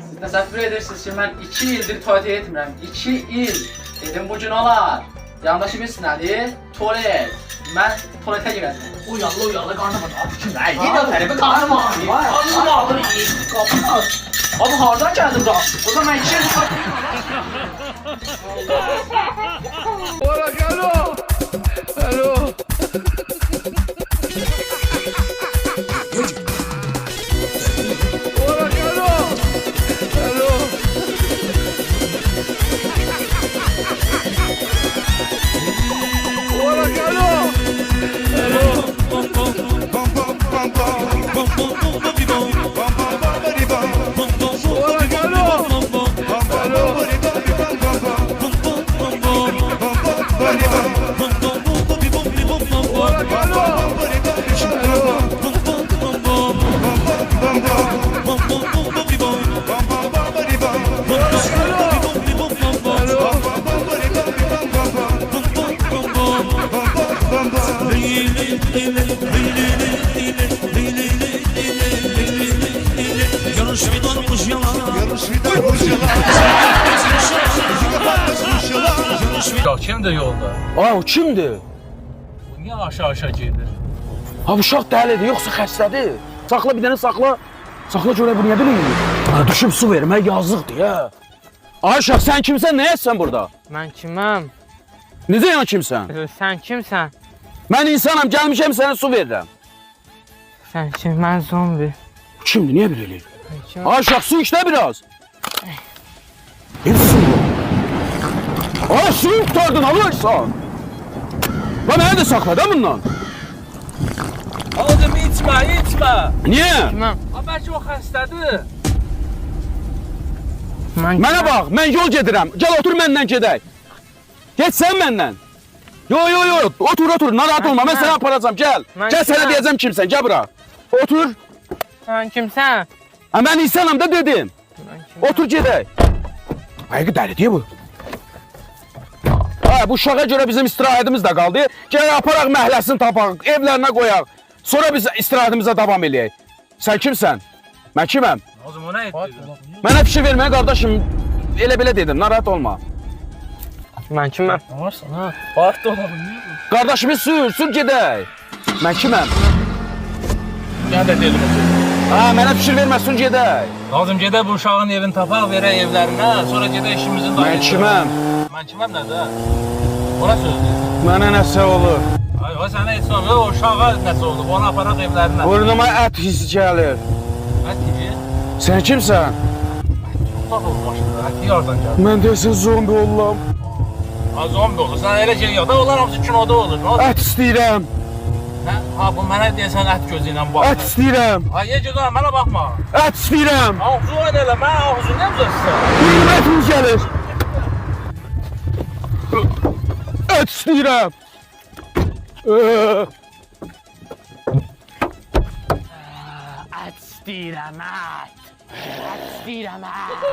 Siz təsəvvür edirsiniz ki, mən 2 ildir tualetə etmirəm. 2 il. Dedim bu gün olar. Yandaşı bilsin nədir? Tualet. Mən tualetə girəcəm. Uyanlı, qarnım ağrır. Yenə fərqi qarnım ağrır. Qarnım ağrır. Qapı. Abi hardan gəldi bura? O zaman 2 il Hola, Carlos. Hello. Hola, Carlos. Hello. Hola, Carlos. Hello. Hola, Carlos. Hello. Hola, Carlos. Ya kimdir yolda? Aa, o kimdir? Bu niye aşağı gedir? Ha, bu uşaq dəlidir, yoxsa xəstədir? Saxla bir dənə saxla. Saxla görə bu niyə bilmir? Ha, düşüb su vermə, yazıqdır ya. Ay uşaq, sən kimsən, nə etsən burada? Mən kiməm? Necə yəni kimsən? Sən kimsən? Mən insanam, gəlmişəm sənə su verirəm. Sən kim? Mən zombi. Kimdir, niyə belə eləyir? Mən kiməm? Ay uşaq, su içdə biraz. Hepsi su. Ay, suyu qurtardın, alırsan. Lan mənə də saxla da bundan. Oğlum içme. Niyə? Kiməm? Ha belki o xəstədir. Mənə bax, mən yol gedirəm. Gəl otur məndən gedək. Get sən məndən. Yo, otur, narahat olma, mən səni aparacam, gəl. Gəl sənə deyəcəm kimsən, gəl bura. Otur. Sən kimsən? Ha, mən insanam da dedim. Mən kiməm? Otur gedək. Ayqı dəlidir bu. Ha, bu uşağa görə bizim istirahətimiz də qaldı. Gəl aparaq məhləsini tapaq, evlərinə qoyaq. Sonra biz istirahətimizə davam eləyək. Sən kimsən? Mən kiməm? Oğlum o ne etti? Mənə bir şey verməyə qardaşım. Elə belə dedim, narahat olma. Mən kiməm? Ne varsa ha? Bak da oğlum niye bu? Qardaşımı sür gedək. Mən kiməm? Gel de dedim. Ha, mənə fikir vermə, sür gedək. Lazım gedək bu uşağın evini tapaq, verək evlərinə, sonra gedək işimizin Mən kiməm? Mən kiməm nədir? Ona söz deyirsən. Mənə nəsə olur. Ay, o sənə heç olmur, o uşağa nəsə olub, onu aparaq evlərinə. Burnuma ət hissi gəlir. Ət yiyir. Sən kimsən? Tutaq olub başında, əti yardan gəlir. Mən desən zombi olam. Ha, zombi olur, sən elə şey yox da, onlar hamısı kinoda olur. Ne olur? Ət istəyirəm. Hə? Ha, bu mənə deyəsən ət gözü ilə bax. Ət istəyirəm. Ay, ye gözü mənə baxma. Ət istəyirəm. Ağzı öyle elə, mən ağzını nə uzatsan? Burnuma ətimiz gəlir. Ət istəyirəm. Ət istəyirəm, ət. Ət istəyirəm, ət.